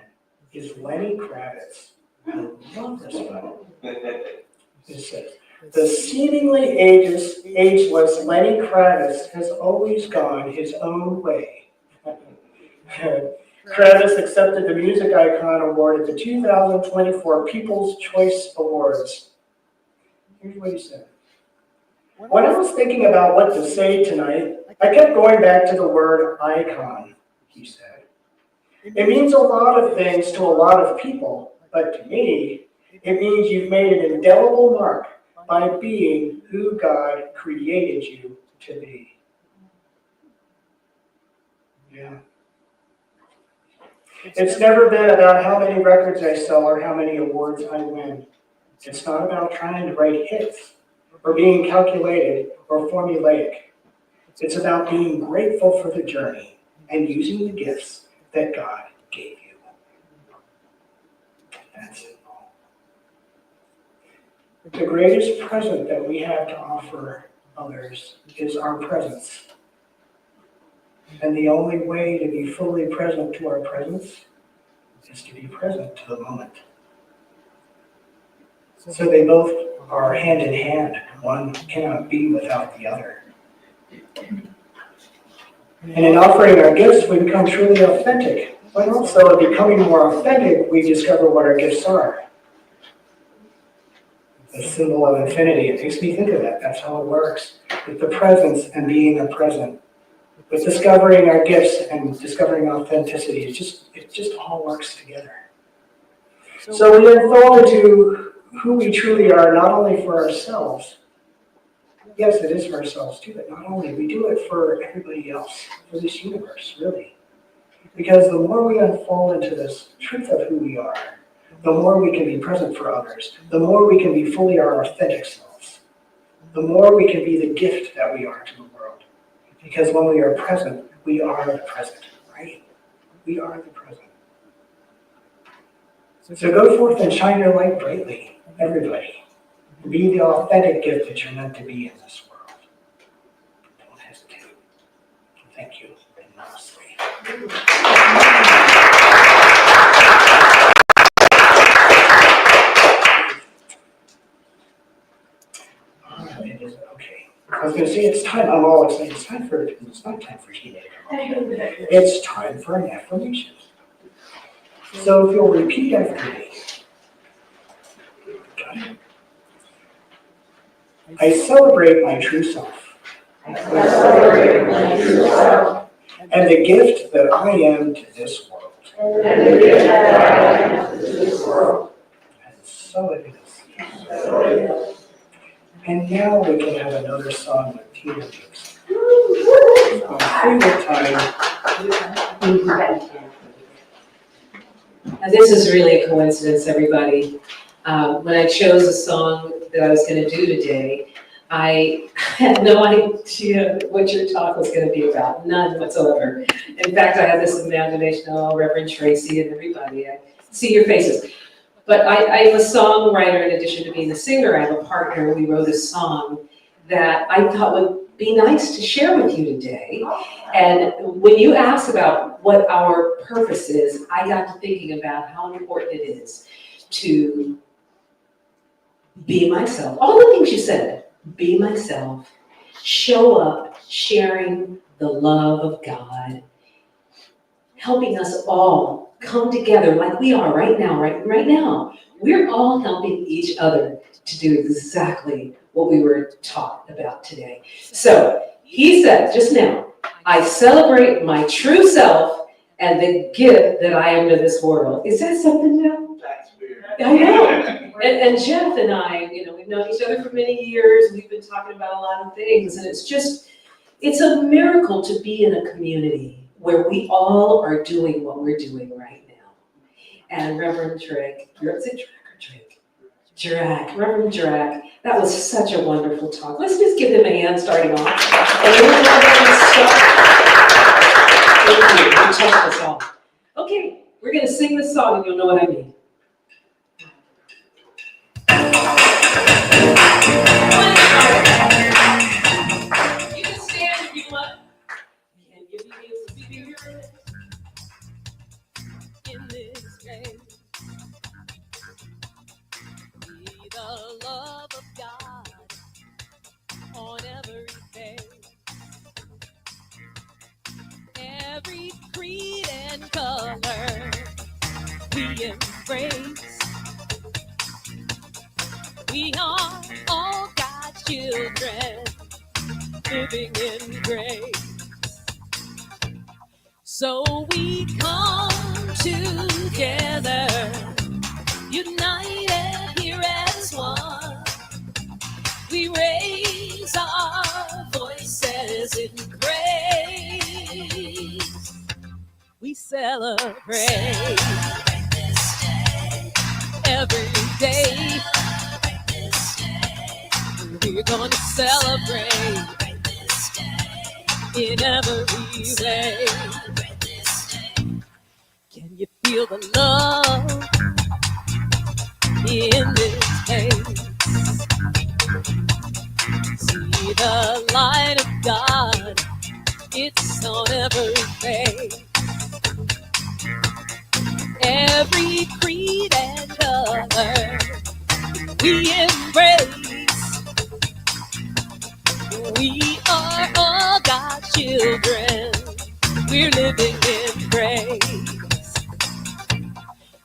is Lenny Kravitz. I love this one. It says, the seemingly ageless Lenny Kravitz has always gone his own way. Kravitz accepted the Music Icon Award at the 2024 People's Choice Awards. Here's what he said. When I was thinking about what to say tonight, I kept going back to the word icon, he said. It means a lot of things to a lot of people, but to me, it means you've made an indelible mark by being who God created you to be. Yeah. It's never been about how many records I sell or how many awards I win. It's not about trying to write hits or being calculated or formulaic. It's about being grateful for the journey and using the gifts that God gave you. That's it. The greatest present that we have to offer others is our presence. And the only way to be fully present to our presence is to be present to the moment. So they both are hand in hand. One cannot be without the other. And in offering our gifts, we become truly authentic. But also, in becoming more authentic, we discover what our gifts are. The symbol of infinity, it makes me think of that. That's how it works. With the presence and being a present. With discovering our gifts and discovering authenticity, it just all works together. So we unfold into who we truly are, not only for ourselves. Yes, it is for ourselves too, but not only. We do it for everybody else, for this universe, really. Because the more we unfold into this truth of who we are, the more we can be present for others, the more we can be fully our authentic selves, the more we can be the gift that we are to the world. Because when we are present, we are the present, right? We are the present. So go forth and shine your light brightly, everybody. Be the authentic gift that you're meant to be in this world. Don't hesitate. Thank you, and namaste. Okay. I was going to say it's time. I'm all excited. It's not time for Tina to come up here. It's time for an affirmation. So if you'll repeat after me. I celebrate my true self. And the gift that I am to this world. And so it is. And now we can have another song with Tina makes. My favorite time. Now, this is really a coincidence, everybody. When I chose a song that I was going to do today, I had no idea what your talk was going to be about, none whatsoever. In fact, I had this imagination, oh, Reverend Tracy and everybody, I see your faces. But I'm a songwriter in addition to being a singer. I have a partner. We wrote a song that I thought would be nice to share with you today. And when you asked about what our purpose is, I got to thinking about how important it is to be myself. All the things you said, be myself, show up, sharing the love of God, helping us all come together like we are right now, right now. We're all helping each other to do exactly what we were taught about today. So he said just now, I celebrate my true self and the gift that I am to this world. Is that something new? That's weird. I know. And Jeff and I, we've known each other for many years. We've been talking about a lot of things, and it's a miracle to be in a community where we all are doing what we're doing right now. And Reverend Drake, is it Drake or Drake? Reverend Drake, that was such a wonderful talk. Let's just give him a hand starting off. And we're going to start. Thank you, you touched us all. Okay, we're going to sing this song and you'll know what I mean. You can stand if you want. And give me a spirit in this place. Be the love of God on every face. Every creed and color we embrace. We are all God's children. living in grace. So we come together, united here as one. We raise our voices in praise. We celebrate every day. We're gonna celebrate in every way. Can you feel the love in this place? See the light of God, it's on every face. Every creed and color we embrace. We are all God's children. We're living in grace.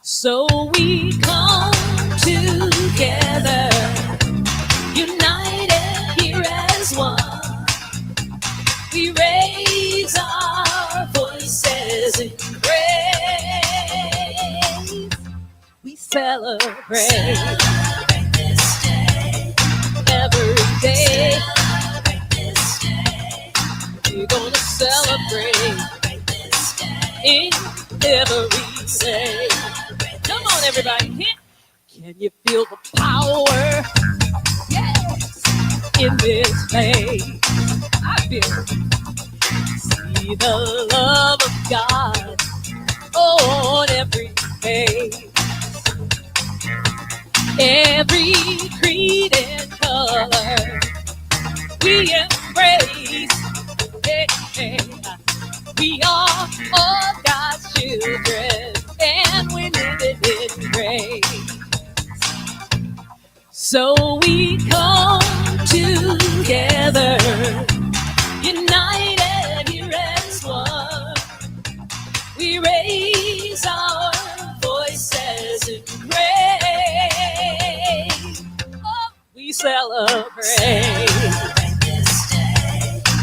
So we come together, united here as one. We raise our voices in praise. We celebrate every day. We're gonna celebrate in every way. Come on, everybody. Can you feel the power? Yes, in this place. I feel it. See the love of God on every face. Every creed and color we embrace. Hey, hey. We are all God's children, and we're living in grace. So we come together, united here as one. We raise our voices in praise. Oh, we celebrate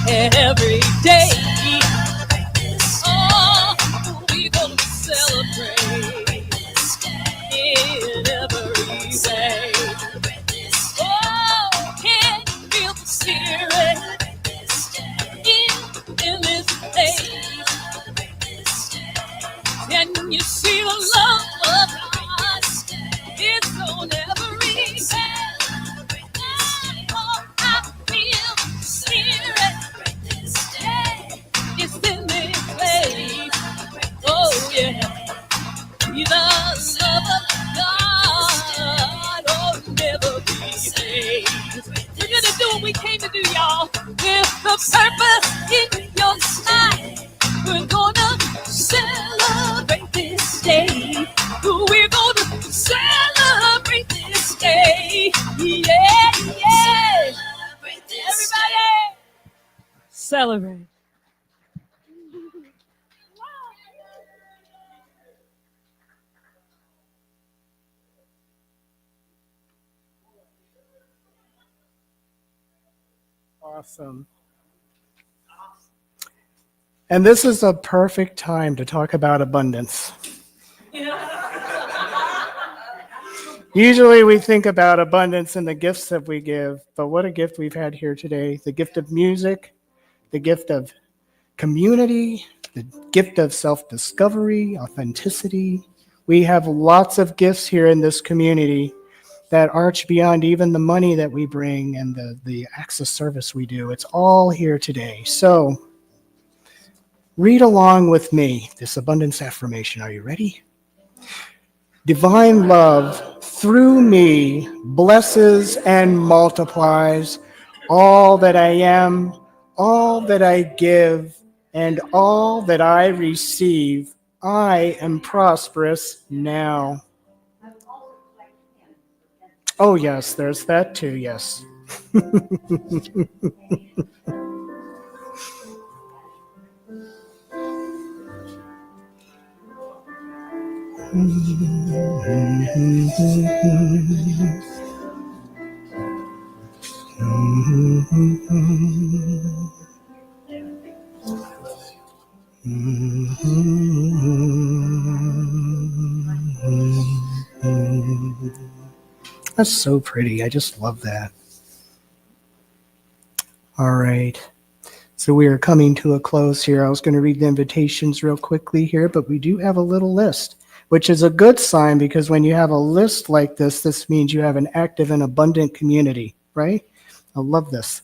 every day. Oh, we're gonna celebrate in every way. Oh, can you feel the spirit in this place? Can you see the love of God? It's on every face. Oh, I feel the spirit. It's in this place. Oh, yeah. The love of God. Oh, never be saved. We're gonna do what we came to do, y'all. With the purpose in your life. We're gonna celebrate this day. We're gonna celebrate this day. Yeah, yeah. Everybody, celebrate. Awesome. And this is a perfect time to talk about abundance. Usually we think about abundance and the gifts that we give, but what a gift we've had here today. The gift of music, the gift of community, the gift of self-discovery, authenticity. We have lots of gifts here in this community that arch beyond even the money that we bring and the acts of service we do. It's all here today. So read along with me this abundance affirmation. Are you ready? Divine love through me blesses and multiplies all that I am, all that I give, and all that I receive. I am prosperous now. Oh, yes, there's that too, yes. That's so pretty. I just love that. All right. So we are coming to a close here. I was going to read the invitations real quickly here, but we do have a little list, which is a good sign because when you have a list like this means you have an active and abundant community, right? I love this.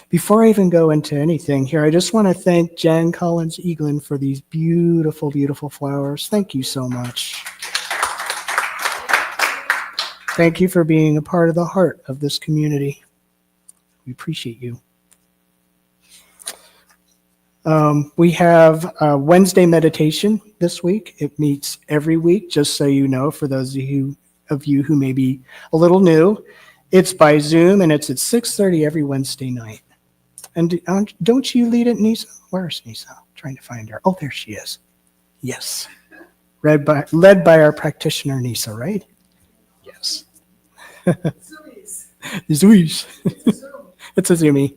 Before I even go into anything here, I just want to thank Jen Collins-Eaglin for these beautiful, beautiful flowers. Thank you so much. Thank you for being a part of the heart of this community. We appreciate you. We have Wednesday meditation this week. It meets every week, just so you know, for those of you who may be a little new. It's by Zoom, and it's at 6:30 every Wednesday night. And don't you lead it, Nisa? Where's Nisa? I'm trying to find her. Oh, there she is. Yes. Led by our practitioner, Nisa, right? Yes. Zuiz. It's a Zoomy.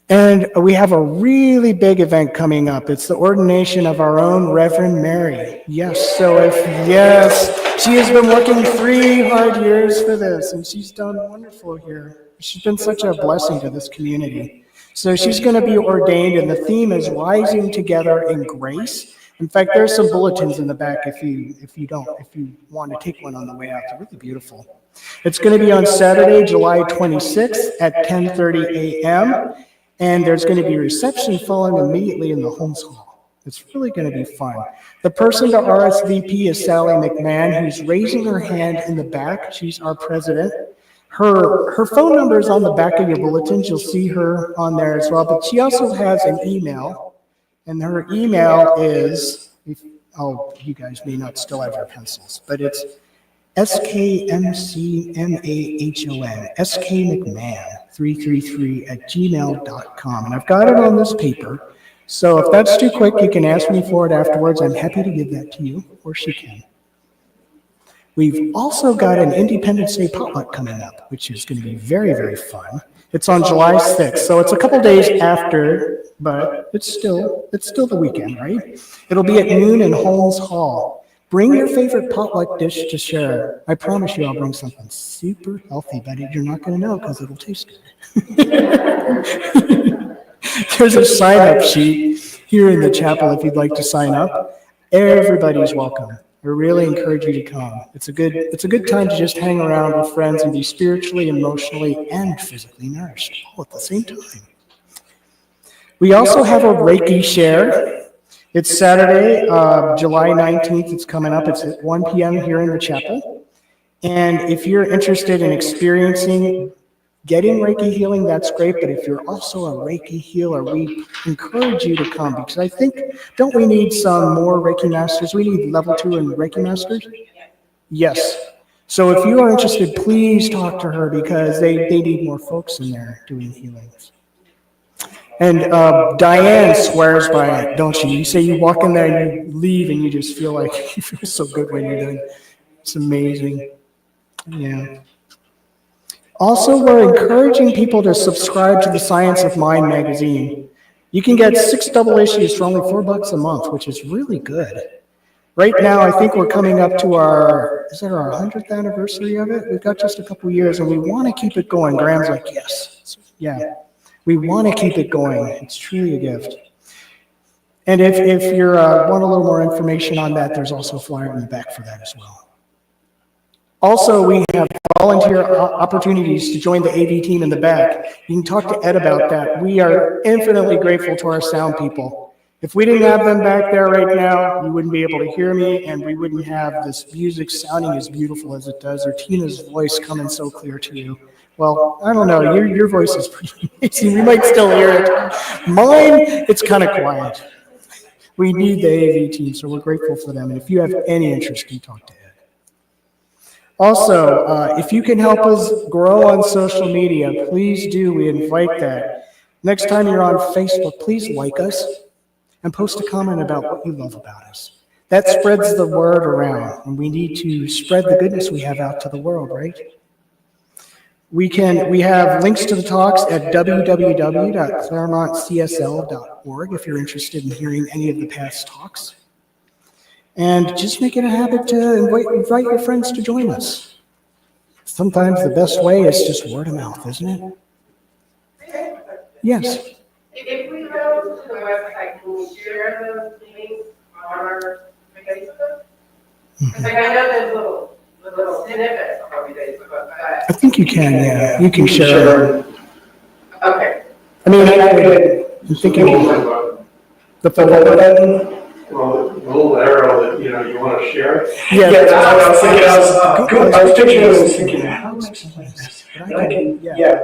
And we have a really big event coming up. It's the ordination of our own Reverend Mary. Yes, she has been working 3 hard years for this, and she's done wonderful here. She's been such a blessing to this community. So she's going to be ordained, and the theme is Rising Together in Grace. In fact, there's some bulletins in the back if you want to take one on the way out. They're really beautiful. It's going to be on Saturday, July 26th at 10:30 a.m., and there's going to be a reception following immediately in the Holmes Hall. It's really going to be fun. The person to RSVP is Sally McMahon, who's raising her hand in the back. She's our president. Her phone number is on the back of your bulletins. You'll see her on there as well. But she also has an email, and her email is, you guys may not still have your pencils, but it's skmcmahon333@gmail.com. And I've got it on this paper. So if that's too quick, you can ask me for it afterwards. I'm happy to give that to you, or she can. We've also got an Independence Day potluck coming up, which is going to be very, very fun. It's on July 6th, so it's a couple days after, but it's still the weekend, right? It'll be at noon in Holmes Hall. Bring your favorite potluck dish to share. I promise you I'll bring something super healthy, but you're not going to know because it'll taste good. There's a sign-up sheet here in the chapel if you'd like to sign up. Everybody's welcome. I really encourage you to come. It's a good time to just hang around with friends and be spiritually, emotionally, and physically nourished all at the same time. We also have a Reiki share. It's Saturday, July 19th. It's coming up. It's at 1 p.m. here in the chapel. And if you're interested in experiencing getting Reiki healing, that's great. But if you're also a Reiki healer, we encourage you to come because I think, don't we need some more Reiki masters? We need level 2 in Reiki masters? Yes. So if you are interested, please talk to her because they need more folks in there doing healings. And Diane swears by it, don't you? You say you walk in there and you leave and you just feel like you feel so good when you're done. It's amazing. Yeah. Also, we're encouraging people to subscribe to the Science of Mind magazine. You can get 6 double issues for only $4 a month, which is really good. Right now, I think we're coming up to our 100th anniversary of it? We've got just a couple years, and we want to keep it going. Graham's like, yes. Yeah. We want to keep it going. It's truly a gift. And if you want a little more information on that, there's also a flyer in the back for that as well. Also, we have volunteer opportunities to join the AV team in the back. You can talk to Ed about that. We are infinitely grateful to our sound people. If we didn't have them back there right now, you wouldn't be able to hear me, and we wouldn't have this music sounding as beautiful as it does, or Tina's voice coming so clear to you. Well, I don't know. Your voice is pretty amazing. We might still hear it. Mine, it's kind of quiet. We need the AV team, so we're grateful for them. And if you have any interest, you talk to Ed. Also, if you can help us grow on social media, please do. We invite that. Next time you're on Facebook, please like us and post a comment about what you love about us. That spreads the word around, and we need to spread the goodness we have out to the world, right? We have links to the talks at www.claremontcsl.org if you're interested in hearing any of the past talks. And just make it a habit to invite your friends to join us. Sometimes the best way is just word of mouth, isn't it? Yes. If we go to the website, can we share those links on our Facebook? Because like, I know there's little snippets on Facebook, but. I think you can, yeah. You can share. Okay. I mean, I could, I'm thinking the follow button. Well, the little arrow that, you want to share. Yeah, That's what I was thinking. I was thinking, how do I explain this? And I can,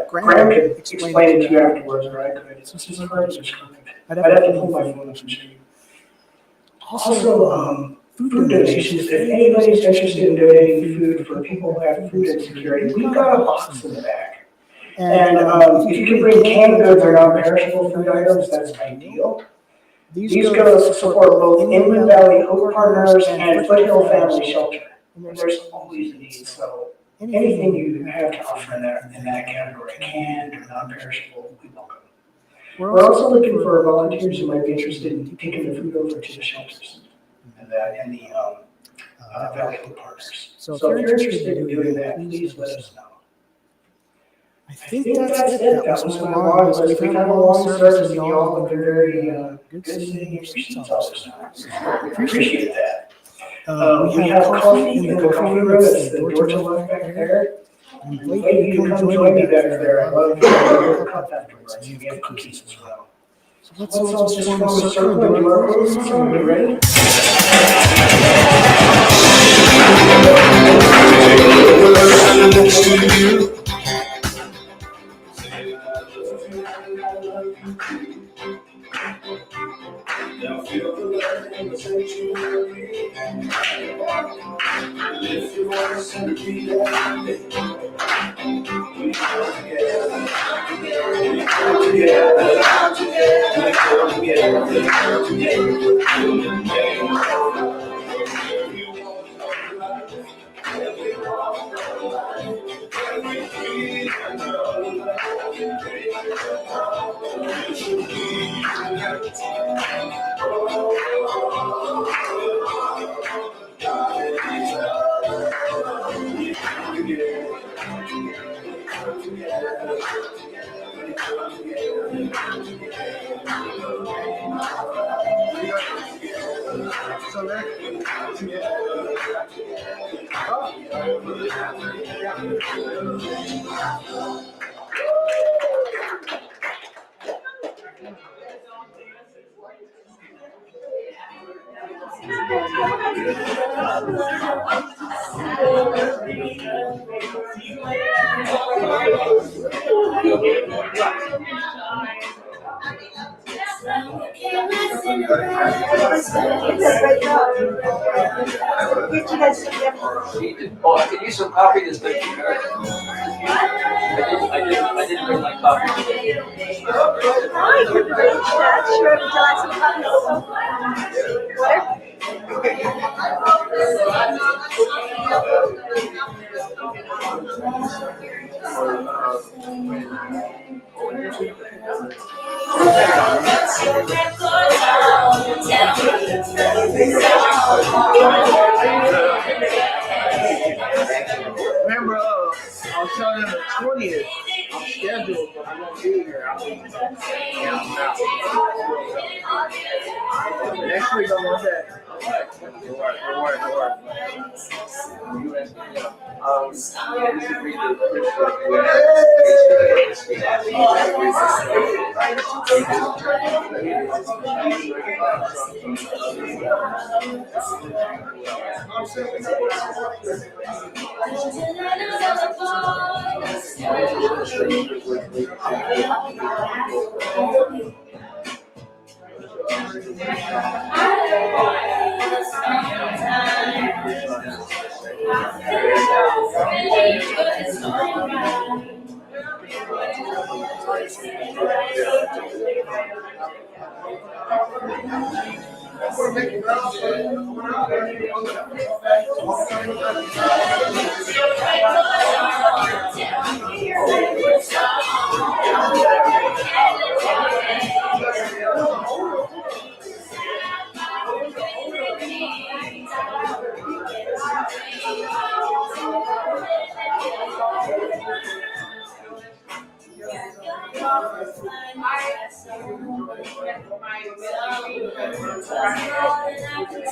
Graham could explain it to you afterwards, or I could. It's just hard to describe. I'd have to pull my phone up and show you. Also, food donations. If anybody's interested in donating food for people who have food insecurity, we've got a box in the back. And if you can bring canned goods or non-perishable food items, that's ideal. These go to support both Inland Valley Hope Partners and Foothill Family Shelter. And there's always a need, so anything you have to offer in that category, canned or non-perishable, we welcome. We're also looking for volunteers who might be interested in taking the food over to the shelters and the Valley Hope Partners. So if you're interested in doing that, please let us know. I think that's it. That was my long list. We've had a long service, and y'all have been very good sitting in your seats all this time. So Appreciate that. We have coffee in the coffee room. It's the door to the left back there. I invite you to come join me back there. I love to have a cup afterwards. And you get cookies as well. So let's all just form a circle and do our closing song. Are you ready? Next to you. Now feel the love in the sanctuary. Lift your voice and repeat after me. We come together. We come together. We come together. We come together. In the name of God. Every walk of life. Every walk of life. Every creed and love. You should be united. Oh, I could use some coffee this thing. I didn't bring my coffee. Remember, I was telling them the 20th, I'm scheduled, but I won't be here. I'm out. Next week, I'm on that. Don't worry. You should read 'cause more than I could